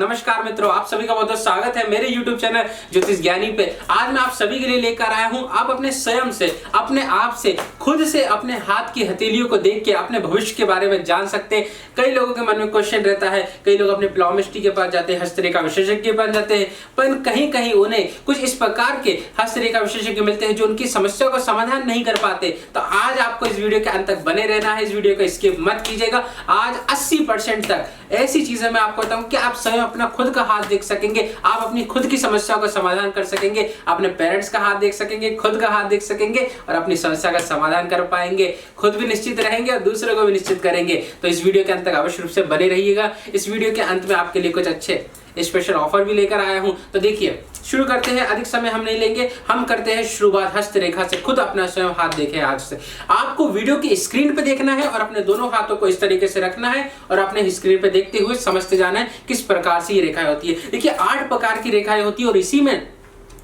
नमस्कार मित्रों, आप सभी का बहुत बहुत स्वागत है मेरे YouTube चैनल ज्योतिष ज्ञानी पे। आज मैं आप सभी के लिए लेकर आया हूं, आप अपने स्वयं से, अपने आप से, खुद से अपने हाथ की हथेलियों को देख के अपने भविष्य के बारे में जान सकते हैं। कई लोगों के मन में क्वेश्चन रहता है, कई लोग अपने प्लॉमिस्ट्री के पास जाते हैं, हस्तरेखा विशेषज्ञ बन जाते हैं, पर कहीं कहीं उन्हें कुछ इस प्रकार के हस्तरेखा विशेषज्ञ मिलते हैं जो उनकी समस्या का समाधान नहीं कर पाते। तो आज आपको इस वीडियो के अंत तक बने रहना है, इस वीडियो को स्किप मत कीजिएगा। आज 80% तक ऐसी चीजें मैं आपको बताऊं कि आप स्वयं अपना खुद का हाथ देख सकेंगे, आप अपनी खुद की समस्याओं का समाधान कर सकेंगे, अपने पेरेंट्स का हाथ देख सकेंगे, खुद का हाथ देख सकेंगे और अपनी समस्या का समाधान कर पाएंगे। खुद भी निश्चित रहेंगे और दूसरों को भी निश्चित करेंगे। तो इस वीडियो के अंत तक अवश्य रूप से बने रहिएगा। इस वीडियो के अंत में आपके लिए कुछ अच्छे स्पेशल ऑफर भी लेकर आया हूं। तो देखिए, शुरू करते हैं। अधिक समय हम नहीं लेंगे, हम करते हैं शुरुआत हस्तरेखा से। खुद अपना स्वयं हाथ देखें। आज से आपको वीडियो की स्क्रीन पे देखना है और अपने दोनों हाथों को इस तरीके से रखना है और अपने स्क्रीन पे देखते हुए समझते जाना है किस प्रकार से ये रेखाएं होती है। देखिए, 8 प्रकार की रेखाएं होती है और इसी में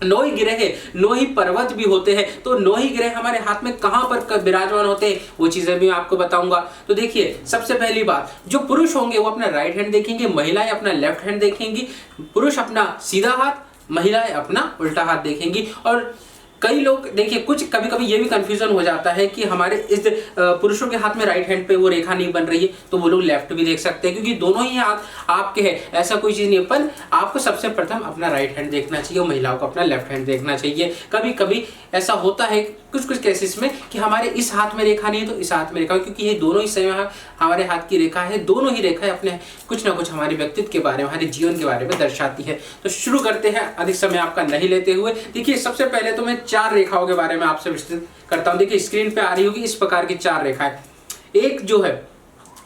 9 ही ग्रह है, 9 ही पर्वत भी होते हैं। तो 9 ही ग्रह हमारे हाथ में कहां पर विराजमान होते हैं वो चीजें भी मैं आपको बताऊंगा। तो देखिए, सबसे पहली बात, जो पुरुष होंगे वो अपना राइट हैंड देखेंगे, महिलाएं अपना लेफ्ट हैंड देखेंगी। पुरुष अपना सीधा हाथ, महिलाएं अपना उल्टा हाथ देखेंगी। और कई लोग देखिए, कुछ कभी कभी ये भी कंफ्यूजन हो जाता है कि हमारे इस पुरुषों के हाथ में राइट हैंड पे वो रेखा नहीं बन रही है, तो वो लोग लेफ्ट भी देख सकते हैं, क्योंकि दोनों ही हाथ आपके हैं, ऐसा कोई चीज नहीं है। पर आपको सबसे प्रथम अपना राइट हैंड देखना चाहिए और महिलाओं को अपना लेफ्ट हैंड देखना चाहिए। कभी कभी ऐसा होता है कुछ केसेस में कि हमारे इस हाथ में रेखा नहीं है तो इस हाथ में रेखा, क्योंकि ये दोनों ही सेम हमारे हाथ की रेखा है। दोनों ही रेखाएं अपने कुछ ना कुछ हमारे व्यक्तित्व के बारे में, हमारे जीवन के बारे में दर्शाती है। तो शुरू करते हैं अधिक समय आपका नहीं लेते हुए। देखिए, सबसे पहले तो मैं 4 रेखाओं के बारे में आपसे विस्तृत करता हूं। देखिए, स्क्रीन पे आ रही होगी इस प्रकार की 4 रेखाएं। एक जो है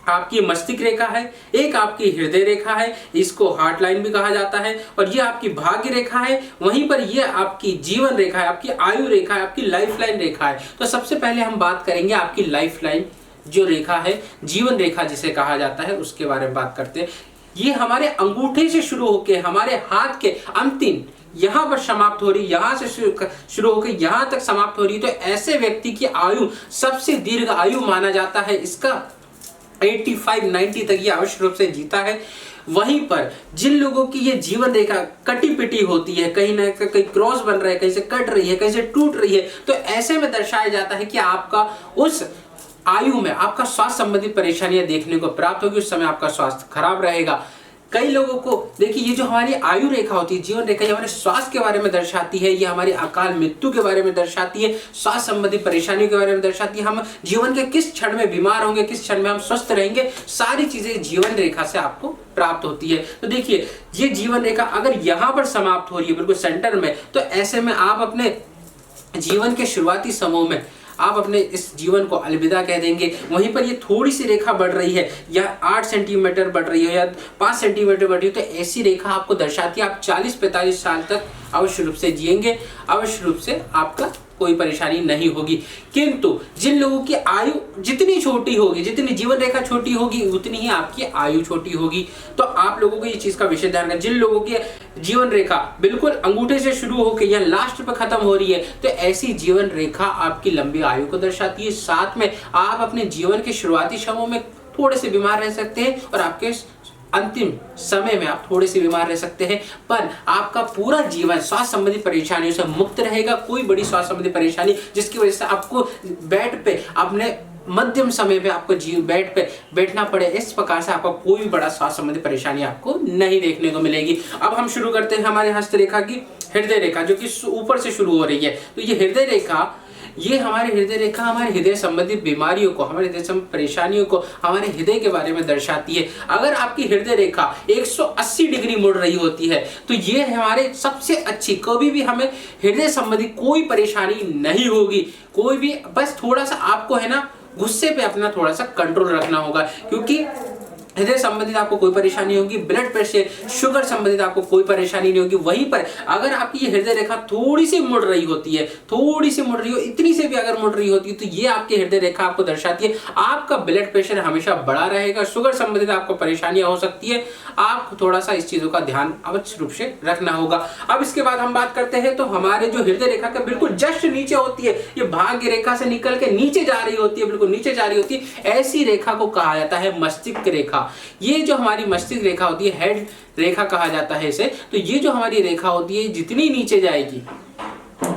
आपकी मस्तिष्क रेखा है, एक आपकी हृदय रेखा है, इसको हार्ट लाइन भी कहा जाता है, और ये आपकी भाग्य रेखा है। वहीं पर ये आपकी जीवन रेखा है, आपकी आयु रेखा है, आपकी लाइफ लाइन रेखा है। तो सबसे पहले हम बात करेंगे आपकी लाइफ लाइन जो रेखा है, जीवन रेखा जिसे कहा जाता है, उसके बारे में बात करते हैं। ये हमारे अंगूठे से शुरू होकर हमारे हाथ के अंतिम यहां पर समाप्त हो रही, यहां से शुरू होकर यहां तक समाप्त हो रही। तो ऐसे व्यक्ति की आयु सबसे दीर्घ आयु माना जाता है। इसका 85-90 तक ये अवश्य रूप से जीता है। वहीं पर जिन लोगों की ये जीवन रेखा कटी पिटी होती है, कहीं ना कहीं क्रॉस बन रहा है, कहीं से कट रही है, कहीं से टूट रही है, तो ऐसे में दर्शाया जाता है कि आपका उस आयु में आपका स्वास्थ्य संबंधी परेशानियां देखने को प्राप्त होगी। उस समय आपका स्वास्थ्य खराब रहेगा। कई लोगों को देखिए, ये जो हमारी आयु रेखा होती है, जीवन रेखा, ये हमारे स्वास्थ्य के बारे में दर्शाती है, ये हमारी अकाल मृत्यु के बारे में दर्शाती है, स्वास्थ्य संबंधी परेशानियों के बारे में दर्शाती है। हम जीवन के किस क्षण में बीमार होंगे, किस क्षण में हम स्वस्थ रहेंगे, सारी चीजें जीवन रेखा से आपको प्राप्त होती है। तो देखिए, ये जीवन रेखा अगर यहाँ पर समाप्त हो रही है बिल्कुल सेंटर में, तो ऐसे में आप अपने जीवन के शुरुआती समूह में आप अपने इस जीवन को अलविदा कह देंगे। वहीं पर ये थोड़ी सी रेखा बढ़ रही है, या 8 सेंटीमीटर बढ़ रही है या 5 सेंटीमीटर बढ़ रही है, तो ऐसी रेखा आपको दर्शाती है आप 40-45 साल तक अवश्य रूप से जिएंगे, अवश्य रूप से आपका कोई परेशानी नहीं होगी। किंतु जिन लोगों की आयु जितनी छोटी होगी, जितनी जीवन रेखा छोटी होगी, उतनी ही आपकी आयु छोटी होगी। तो आप लोगों को ये चीज का विशेष ध्यान रखना। जिन लोगों की जीवन रेखा बिल्कुल अंगूठे से शुरू होकर या लास्ट पे खत्म हो रही है, तो ऐसी जीवन रेखा आपकी लंबी आयु को दर्शाती है। साथ में आप अपने जीवन के शुरुआती क्षणों में थोड़े से बीमार रह सकते हैं और आपके अंतिम समय में आप थोड़े से बीमार रह सकते हैं, पर आपका पूरा जीवन स्वास्थ्य संबंधी परेशानियों से मुक्त रहेगा। कोई बड़ी स्वास्थ्य संबंधी परेशानी जिसकी वजह से आपको बेड पे अपने मध्यम समय पे आपको बेड पे बैठना पड़े, इस प्रकार से आपका कोई भी बड़ा स्वास्थ्य संबंधी परेशानी आपको नहीं देखने को मिलेगी। अब हम शुरू करते हैं हमारे हस्तरेखा की हृदय रेखा, जो कि ऊपर से शुरू हो रही है। तो ये हृदय रेखा, ये हमारे हृदय रेखा हमारे हृदय संबंधी बीमारियों को, हमारे हृदय संबंधी परेशानियों को, हमारे हृदय के बारे में दर्शाती है। अगर आपकी हृदय रेखा 180 डिग्री मुड़ रही होती है, तो ये हमारे सबसे अच्छी, कभी भी हमें हृदय संबंधी कोई परेशानी नहीं होगी। कोई भी, बस थोड़ा सा आपको है ना गुस्से पे अपना थोड़ा सा कंट्रोल रखना होगा, क्योंकि हृदय संबंधित आपको कोई परेशानी होगी, ब्लड प्रेशर, शुगर संबंधित आपको कोई परेशानी नहीं होगी। वहीं पर अगर आपकी ये हृदय रेखा थोड़ी सी मुड़ रही होती है, थोड़ी सी मुड़ रही हो, इतनी से भी अगर मुड़ रही होती है, तो ये आपकी हृदय रेखा आपको दर्शाती है आपका ब्लड प्रेशर हमेशा बढ़ा रहेगा, शुगर संबंधित आपको परेशानियां हो सकती है। आपको थोड़ा सा इस चीजों का ध्यान अवश्य रूप से रखना होगा। अब इसके बाद हम बात करते हैं, तो हमारे जो हृदय रेखा का बिल्कुल जस्ट नीचे होती है, ये भाग्य रेखा से निकल के नीचे जा रही होती है, बिल्कुल नीचे जा रही होती है, ऐसी रेखा को कहा जाता है मस्तिष्क रेखा। रेखा, ये जो हमारी मस्तिष्क रेखा होती है, हेड रेखा कहा जाता है इसे, तो ये जो हमारी रेखा होती है जितनी नीचे जाएगी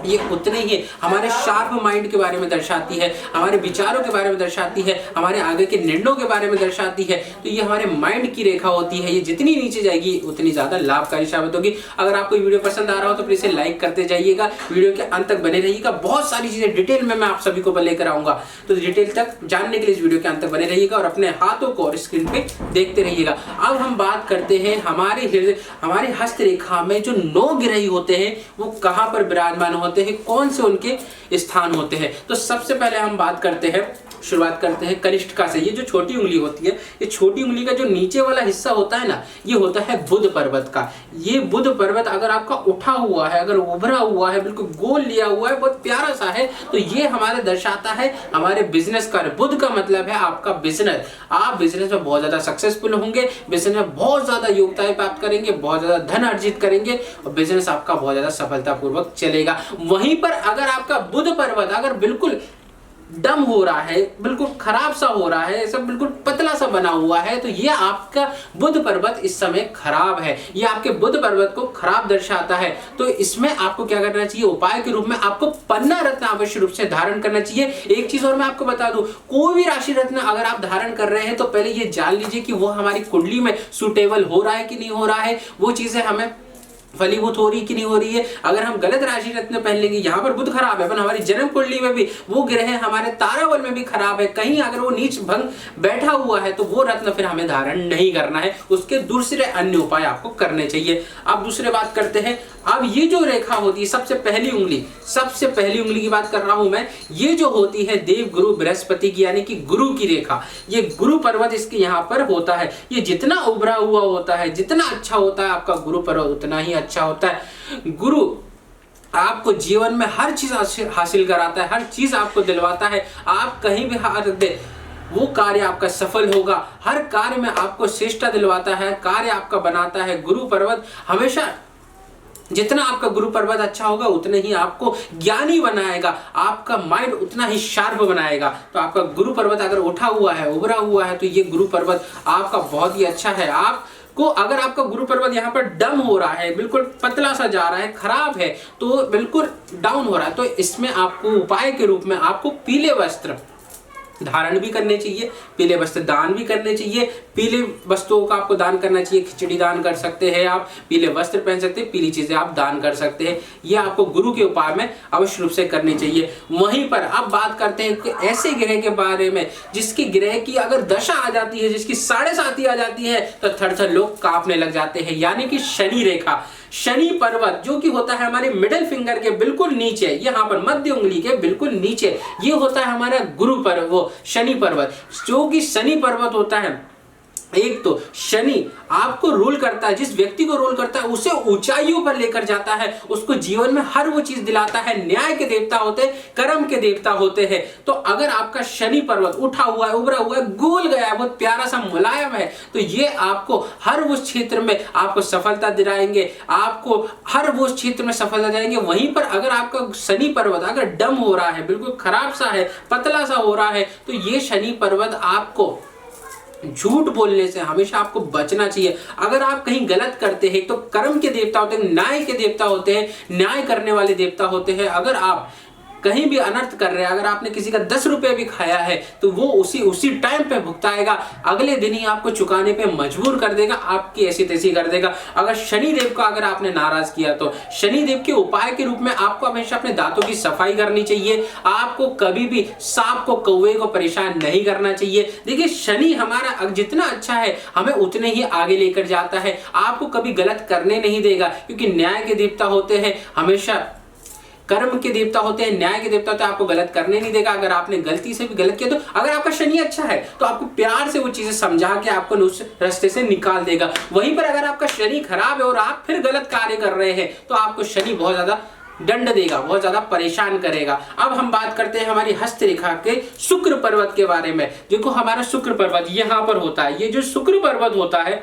ये उतने ही हमारे शार्प माइंड के बारे में दर्शाती है, हमारे विचारों के बारे में दर्शाती है, हमारे आगे के निर्णयों के बारे में दर्शाती है। तो ये हमारे माइंड की रेखा होती है, ये जितनी नीचे जाएगी उतनी ज्यादा लाभकारी साबित होगी। अगर आपको वीडियो पसंद आ रहा हो तो प्लीज इसे लाइक करते जाइएगा, वीडियो के अंत तक बने रहिएगा। बहुत सारी चीजें डिटेल में मैं आप सभी को लेकर आऊंगा, तो डिटेल तक जानने के लिए इस वीडियो के अंत तक बने रहिएगा और अपने हाथों को और स्क्रीन पे देखते रहिएगा। अब हम बात करते हैं हमारे हस्त रेखा में जो 9 ग्रह होते हैं वो कहां पर विराजमान होते हैं, कौन से उनके स्थान होते हैं। तो सबसे पहले हम शुरुआत करते हैं कनिष्ठिका से। ये जो छोटी उंगली होती है, ये छोटी उंगली का जो नीचे वाला हिस्सा होता है ना, ये होता है बुध पर्वत का। ये बुध पर्वत अगर आपका उठा हुआ है, अगर उभरा हुआ है, बिल्कुल गोल लिया हुआ है, बहुत प्यारा सा है, तो ये हमारे दर्शाता है हमारे बिजनेस का। बुध का मतलब है आपका बिजनेस। आप बिजनेस में बहुत ज्यादा सक्सेसफुल होंगे, बिजनेस में बहुत ज्यादा योग्यताएं प्राप्त करेंगे, बहुत ज्यादा धन अर्जित करेंगे और बिजनेस आपका बहुत ज्यादा सफलतापूर्वक चलेगा। वहीं पर अगर आपका बुध पर्वत अगर बिल्कुल डम हो रहा है, बिल्कुल खराब सा हो रहा है, ऐसा बिल्कुल पतला सा बना हुआ है, तो ये आपका बुध पर्वत इस समय खराब है, ये आपके बुध पर्वत को खराब दर्शाता है। तो इसमें आपको क्या करना चाहिए, उपाय के रूप में आपको पन्ना रत्न अवश्य रूप से धारण करना चाहिए। एक चीज और मैं आपको बता दूं, कोई भी राशि रत्न अगर आप धारण कर रहे हैं तो पहले ये जान लीजिए कि वो हमारी कुंडली में सुटेबल हो रहा है कि नहीं हो रहा है, वो चीजें हमें फलीभूत हो रही कि नहीं हो रही है। अगर हम गलत राशि रत्न पहन लेंगे, यहाँ पर बुध खराब है, हमारी जन्म कुंडली में भी वो ग्रह हमारे ताराबल में भी खराब है, कहीं अगर वो नीच भंग बैठा हुआ है तो वो रत्न फिर हमें धारण नहीं करना है, उसके दूसरे अन्य उपाय आपको करने चाहिए। अब दूसरे बात करते हैं। अब ये जो रेखा होती है, सबसे पहली उंगली की बात कर रहा हूं मैं, ये जो होती है देव गुरु बृहस्पति की, यानी कि गुरु की रेखा, ये गुरु पर्वत इसके यहाँ पर होता है। ये जितना उभरा हुआ होता है, जितना अच्छा होता है आपका गुरु पर्वत, उतना ही अच्छा होता है। गुरु आपको जीवन में हर चीज हासिल कराता है, हर चीज आपको दिलवाता है। आप कहीं भी हाथ रख दे, वो कार्य आपका सफल होगा, हर कार्य में आपको श्रेष्ठता दिलवाता है, कार्य आपका बनाता है। गुरु पर्वत हमेशा, जितना आपका गुरु पर्वत अच्छा होगा उतने ही आपको ज्ञानी बनाएगा, आपका माइंड उतना ही शार्प बनाएगा। तो आपका गुरु पर्वत अगर उठा हुआ है, उभरा हुआ है, तो ये गुरु पर्वत आपका बहुत ही अच्छा है। आपको अगर आपका गुरु पर्वत यहाँ पर डम हो रहा है, बिल्कुल पतला सा जा रहा है, खराब है, तो बिल्कुल डाउन हो रहा है, तो इसमें आपको उपाय के रूप में आपको पीले वस्त्र धारण भी करने चाहिए, पीले वस्त्र दान भी करने चाहिए। पीले वस्तुओं का आपको दान करना चाहिए, खिचड़ी दान कर सकते हैं आप, पीले वस्त्र पहन सकते हैं, पीली चीजें आप दान कर सकते हैं। ये आपको गुरु के उपाय में अवश्य रूप से करनी चाहिए। वहीं पर अब बात करते हैं कि ऐसे ग्रह के बारे में जिसकी ग्रह की अगर दशा आ जाती है, जिसकी 7.5 आ जाती है, तो थर लोग कांपने लग जाते हैं, यानी कि शनि रेखा। शनि पर्वत जो कि होता है हमारे मिडिल फिंगर के बिल्कुल नीचे, यहाँ पर मध्य उंगली के बिल्कुल नीचे, ये होता है हमारा गुरु पर्वत, वो शनि पर्वत। जो कि शनि पर्वत होता है, एक तो शनि आपको रोल करता है, जिस व्यक्ति को रोल करता है उसे ऊंचाइयों पर लेकर जाता है, उसको जीवन में हर वो चीज दिलाता है। न्याय के देवता होते हैं, कर्म के देवता होते हैं। तो अगर आपका शनि पर्वत उठा हुआ है, उभरा हुआ है, गोल गया है, बहुत प्यारा सा मुलायम है, तो ये आपको हर उस क्षेत्र में आपको सफलता दिलाएंगे, आपको हर वो क्षेत्र में सफलता दिलाएंगे। वहीं पर अगर आपका शनि पर्वत अगर डम हो रहा है, बिल्कुल खराब सा है, पतला सा हो रहा है, तो ये शनि पर्वत आपको झूठ बोलने से हमेशा आपको बचना चाहिए। अगर आप कहीं गलत करते हैं, तो कर्म के देवता होते हैं, न्याय के देवता होते हैं, न्याय करने वाले देवता होते हैं। अगर आप कहीं भी अनर्थ कर रहे हैं, अगर आपने किसी का 10 रुपए भी खाया है, तो वो उसी टाइम पे भुगताएगा, अगले दिन ही आपको चुकाने पे मजबूर कर देगा, आपकी ऐसी तैसी कर देगा। अगर शनिदेव को अगर आपने नाराज किया, तो शनिदेव के उपाय के रूप में आपको हमेशा अपने दांतों की सफाई करनी चाहिए। आपको कभी भी सांप को, कौवे को परेशान नहीं करना चाहिए। देखिए, शनि हमारा जितना अच्छा है, हमें उतने ही आगे लेकर जाता है, आपको कभी गलत करने नहीं देगा, क्योंकि न्याय के देवता होते हैं, हमेशा कर्म के देवता होते हैं, न्याय के देवता होते हैं, आपको गलत करने नहीं देगा। अगर आपने गलती से भी गलत किया, तो अगर आपका शनि अच्छा है तो आपको प्यार से वो चीजें समझा के आपको उस रास्ते से निकाल देगा। वहीं पर अगर आपका शनि खराब है और आप फिर गलत कार्य कर रहे हैं, तो आपको शनि बहुत ज्यादा दंड देगा, बहुत ज्यादा परेशान करेगा। अब हम बात करते हैं हमारी हस्त रेखा के शुक्र पर्वत के बारे में। देखो, हमारा शुक्र पर्वत यहाँ पर होता है। ये जो शुक्र पर्वत होता है,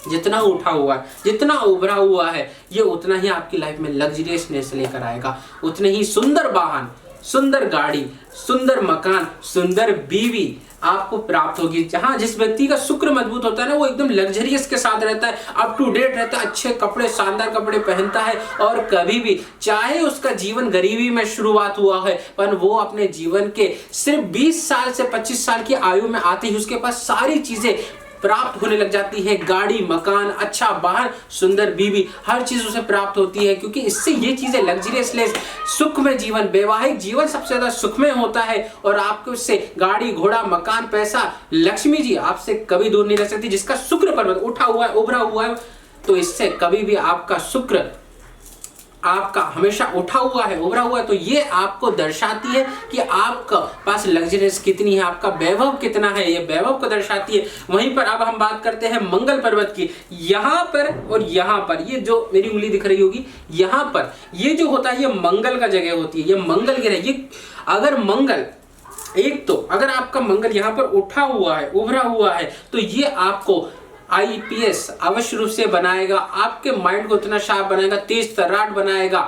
जितना उठा हुआ है, जितना उभरा हुआ है, ये उतना ही आपकी लाइफ में लग्जरियसनेस लेकर आएगा, उतने ही सुंदर वाहन, सुंदर गाड़ी, सुंदर मकान, सुंदर बीवी आपको प्राप्त होगी। जहां जिस व्यक्ति का शुक्र मजबूत होता है ना, वो एकदम लग्जरियस के साथ रहता है, अप टू डेट रहता है, अच्छे कपड़े, शानदार कपड़े पहनता है, और कभी भी चाहे उसका जीवन गरीबी में शुरुआत हुआ है, पर वो अपने जीवन के सिर्फ 20 साल से 25 साल की आयु में आते ही उसके पास सारी चीजें प्राप्त होने लग जाती है। गाड़ी, मकान, अच्छा वाहन, सुंदर बीवी, हर चीज उसे प्राप्त होती है, क्योंकि इससे ये चीजें लग्जरियस लाइफ, सुखमय जीवन, वैवाहिक जीवन सबसे ज्यादा सुखमय होता है। और आपको इससे गाड़ी, घोड़ा, मकान, पैसा, लक्ष्मी जी आपसे कभी दूर नहीं रह सकती। जिसका शुक्र पर्वत उठा हुआ है, उभरा हुआ है, तो इससे कभी भी आपका शुक्र आपका हमेशा उठा हुआ है, उभरा हुआ है, तो ये आपको दर्शाती है कि आपका पास लग्जरीज कितनी है, आपका वैभव कितना है, ये वैभव को दर्शाती है। वहीं पर अब हम बात करते हैं मंगल पर्वत की। यहाँ पर और यहाँ पर, ये जो मेरी उंगली दिख रही होगी, यहाँ पर ये जो होता है, ये मंगल का जगह होती है, ये मंगल ग्रह। ये अगर मंगल, एक तो अगर आपका मंगल यहाँ पर उठा हुआ है, उभरा हुआ है, तो ये आपको IPS अवश्य रूप से बनाएगा, आपके माइंड को इतना शार्प बनाएगा, तेज तर्राट बनाएगा।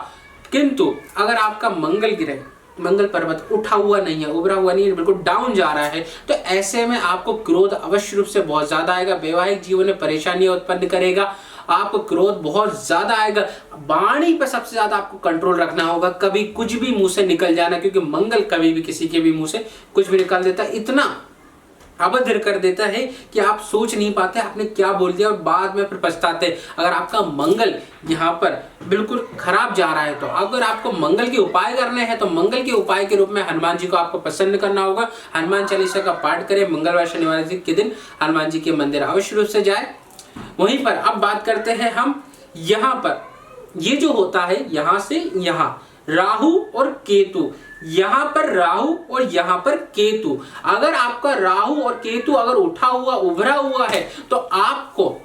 किंतु अगर आपका मंगल ग्रह, मंगल पर्वत उठा हुआ नहीं है, उभरा हुआ नहीं है, बिल्कुल डाउन जा रहा है, तो ऐसे में आपको क्रोध अवश्य रूप से बहुत ज्यादा आएगा, वैवाहिक जीवन में परेशानियां उत्पन्न करेगा, आपको क्रोध बहुत ज्यादा आएगा। वाणी पर सबसे ज्यादा आपको कंट्रोल रखना होगा, कभी कुछ भी मुंह से निकल जाना, क्योंकि मंगल कभी भी किसी के भी मुंह से कुछ भी निकाल देता है, इतना अभद्र कर देता है कि आप सोच नहीं पाते आपने क्या बोल दिया, और बाद में फिर पछताते। अगर आपका मंगल यहाँ पर बिल्कुल खराब जा रहा है, तो अगर आपको मंगल के उपाय करने हैं, तो मंगल के उपाय के रूप में हनुमान जी को आपको प्रसन्न करना होगा। हनुमान चालीसा का पाठ करें, मंगलवार शनिवार के दिन हनुमान जी के मंदिर अवश्य रूप से जाए। वहीं पर अब बात करते हैं हम यहाँ पर, ये जो होता है यहाँ से यहाँ, राहु और केतु, यहां पर राहु और यहां पर केतु। अगर आपका राहु और केतु अगर उठा हुआ, उभरा हुआ है, तो आपको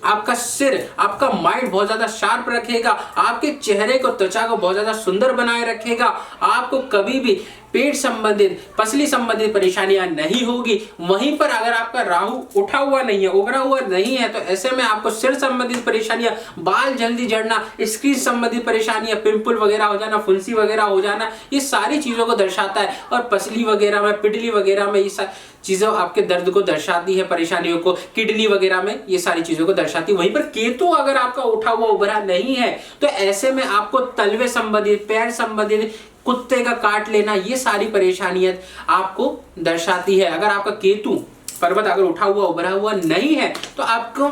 आपका सिर, आपका माइंड बहुत ज्यादा शार्प रखेगा, आपके चेहरे को, त्वचा को बहुत ज्यादा सुंदर बनाए रखेगा, आपको कभी भी पेट संबंधित, पसली संबंधित परेशानियां नहीं होगी। वहीं पर अगर आपका राहु उठा हुआ नहीं है, उभरा हुआ नहीं है, तो ऐसे में आपको सिर संबंधित परेशानियां, बाल जल्दी झड़ना, स्किन संबंधित परेशानियां, पिंपल वगैरह हो जाना, फुंसी वगैरह हो जाना, ये सारी चीजों को दर्शाता है। और पसली वगैरह में, पिटली वगैरह में, ये सारी चीजें आपके दर्द को दर्शाती है, परेशानियों को, किडनी वगैरह में ये सारी चीजों को दर्शाती है। वहीं पर केतु अगर आपका उठा हुआ, उभरा नहीं है, तो ऐसे में आपको तलवे संबंधित, पैर संबंधित, कुत्ते का काट लेना, ये सारी परेशानियां आपको दर्शाती है। अगर आपका केतु पर्वत अगर उठा हुआ, उभरा हुआ नहीं है, तो आपको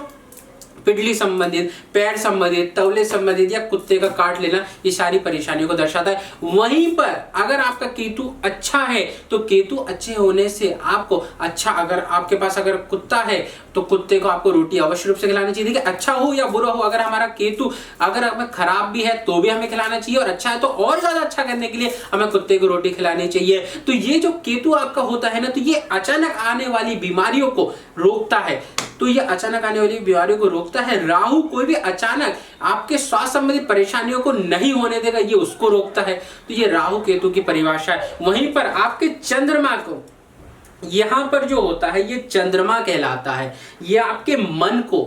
पिटली संबंधित, पैर संबंधित, तवले संबंधित या कुत्ते का काट लेना, ये सारी परेशानियों को दर्शाता है। वहीं पर अगर आपका केतु अच्छा है, तो केतु अच्छे होने से आपको अच्छा, अगर आपके पास अगर कुत्ता है, तो कुत्ते को आपको रोटी अवश्य रूप से खिलानी चाहिए। देखिए, अच्छा हो या बुरा हो, अगर हमारा केतु अगर हमें खराब भी है तो भी हमें खिलाना चाहिए, और अच्छा है तो और ज्यादा अच्छा करने के लिए हमें कुत्ते को रोटी खिलानी चाहिए। तो ये जो केतु आपका होता है ना, तो ये अचानक आने वाली बीमारियों को रोकता है, तो ये अचानक आने वाली बीमारियों को रोकता है। राहु कोई भी अचानक आपके स्वास्थ्य संबंधी परेशानियों को नहीं होने देगा, ये उसको रोकता है। तो ये राहु केतु की परिभाषा है। वहीं पर आपके चंद्रमा को, यहां पर जो होता है, ये चंद्रमा कहलाता है। ये आपके मन को,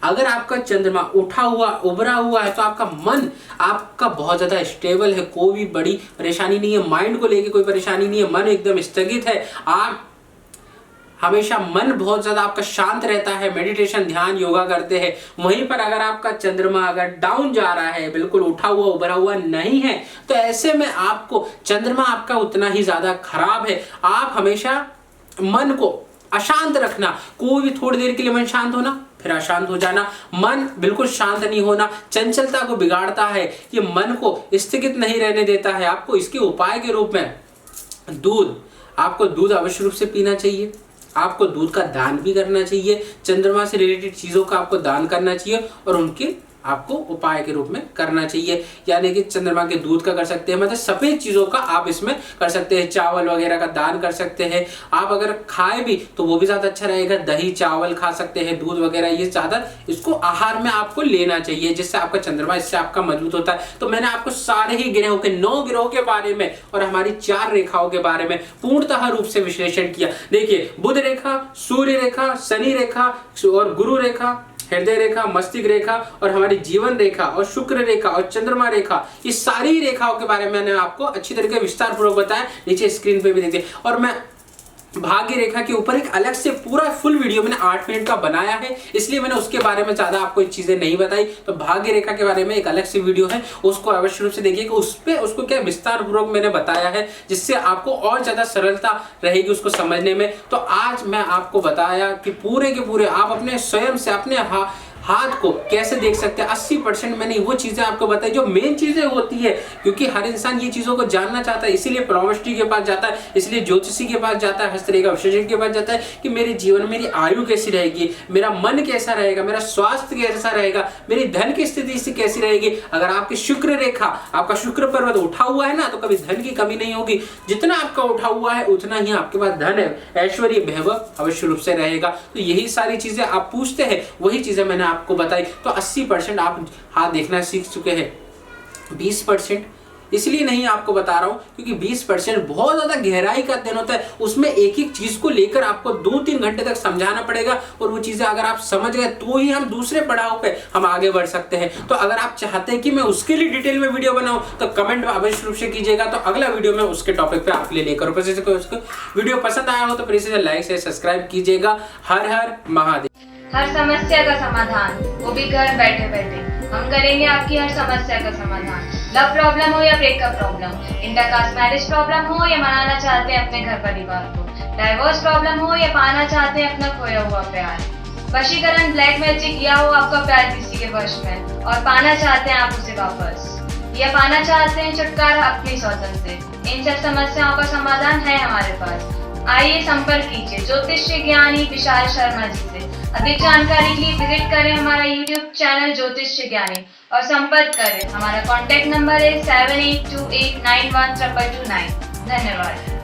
अगर आपका चंद्रमा उठा हुआ, उभरा हुआ है, तो आपका मन आपका बहुत ज्यादा स्टेबल है, कोई भी बड़ी परेशानी नहीं है, माइंड को लेके कोई परेशानी नहीं है, मन एकदम स्थगित है, आप हमेशा मन बहुत ज्यादा आपका शांत रहता है, मेडिटेशन, ध्यान, योगा करते हैं। वहीं पर अगर आपका चंद्रमा अगर डाउन जा रहा है, बिल्कुल उठा हुआ, उभरा हुआ नहीं है, तो ऐसे में आपको चंद्रमा आपका उतना ही ज्यादा खराब है। आप हमेशा मन को अशांत रखना, कोई भी थोड़ी देर के लिए मन शांत होना, फिर अशांत हो जाना, मन बिल्कुल शांत नहीं होना, चंचलता को बिगाड़ता है, ये मन को स्थगित नहीं रहने देता है। आपको इसके उपाय के रूप में दूध, आपको दूध अवश्य रूप से पीना चाहिए, आपको दूध का दान भी करना चाहिए, चंद्रमा से रिलेटेड चीजों का आपको दान करना चाहिए, और उनके आपको उपाय के रूप में करना चाहिए। यानी कि चंद्रमा के दूध का कर सकते हैं, मतलब सफेद चीजों का आप इसमें कर सकते हैं, चावल वगैरह का दान कर सकते हैं। आप अगर खाए भी तो वो भी ज्यादा अच्छा रहेगा, दही चावल खा सकते हैं, दूध वगैरह, ये ज्यादा इसको आहार में आपको लेना चाहिए, जिससे आपका चंद्रमा, इससे आपका मजबूत होता है। तो मैंने आपको सारे ही ग्रहों के 9 ग्रहों के बारे में और हमारी 4 रेखाओं के बारे में पूर्णतः रूप से विश्लेषण किया। देखिए, बुध रेखा, सूर्य रेखा, शनि रेखा और गुरु रेखा, हृदय रेखा, मस्तिष्क रेखा और हमारी जीवन रेखा और शुक्र रेखा और चंद्रमा रेखा, इस सारी रेखाओं के बारे में मैंने आपको अच्छी तरीके विस्तार पूर्वक बताया। नीचे स्क्रीन पे भी देखिए। और मैं भाग्य रेखा के ऊपर एक अलग से पूरा फुल वीडियो मैंने 8 मिनट का बनाया है, इसलिए मैंने उसके बारे में ज्यादा आपको चीजें नहीं बताई। तो भाग्य रेखा के बारे में एक अलग से वीडियो है, उसको अवश्य रूप से देखिए कि उस पे उसको क्या विस्तार पूर्वक मैंने बताया है, जिससे आपको और ज्यादा सरलता रहेगी उसको समझने में। तो आज मैं आपको बताया कि पूरे के पूरे आप अपने स्वयं से अपने हाथ को कैसे देख सकते हैं। 80% मैंने वो चीजें आपको बताई जो मेन चीजें होती है, क्योंकि हर इंसान ये चीजों को जानना चाहता है, इसीलिए प्रोमेस्ट्री के पास जाता है, इसलिए ज्योतिषी के पास जाता है, हस्तरेखा विशेषज्ञ के पास जाता है कि मेरे जीवन में मेरी आयु कैसी रहेगी, मेरा मन कैसा रहेगा, मेरा स्वास्थ्य कैसा रहेगा, मेरी धन की स्थिति से कैसी रहेगी। अगर आपकी शुक्र रेखा, आपका शुक्र पर्वत उठा हुआ है ना, तो कभी धन की कमी नहीं होगी। जितना आपका उठा हुआ है उतना ही आपके पास धन है, ऐश्वर्य, वैभव अवश्य रूप से रहेगा। तो यही सारी चीजें आप पूछते हैं, वही चीजें मैंने आपको बताई। तो 80% आप हाथ देखना सीख चुके हैं। 20% इसलिए नहीं आपको बता रहा हूं क्योंकि 20% बहुत ज्यादा गहराई का अध्ययन होता है, उसमें एक एक चीज को लेकर आपको 2-3 घंटे तक समझाना पड़ेगा, और वो चीजें अगर आप समझ गए तो ही हम दूसरे पड़ाव पे हम आगे बढ़ सकते हैं। तो अगर आप चाहते हैं कि मैं उसके लिए डिटेल में वीडियो बनाऊं तो कमेंट में अवश्य रूप से कीजिएगा, तो अगला वीडियो में उसके टॉपिक पे आपके लिए लेकर उसको वीडियो पसंद आया हो तो प्लीज लाइक से सब्सक्राइब कीजिएगा। हर हर महादेव। हर समस्या का समाधान, वो भी घर बैठे बैठे। हम करेंगे आपकी हर समस्या का समाधान। लव प्रॉब्लम हो या breakup problem, intercaste marriage problem हो या मनाना चाहते हैं अपने घर परिवार को, डाइवोर्स प्रॉब्लम हो या पाना चाहते हैं अपना खोया हुआ प्यार, वशीकरण, ब्लैक मैजिक या हो आपका प्यार किसी के वश में और पाना चाहते हैं आप उसे वापस, या पाना चाहते हैं छुटकारा अपनी स्वतंत्र से, इन सब समस्याओं का समाधान है हमारे पास। आइए संपर्क कीजिए ज्योतिष ज्ञानी विशाल शर्मा जी से। अधिक जानकारी के लिए विजिट करें हमारा YouTube चैनल ज्योतिष ज्ञानी और संपर्क करें। हमारा कॉन्टैक्ट नंबर है 7828912229। धन्यवाद।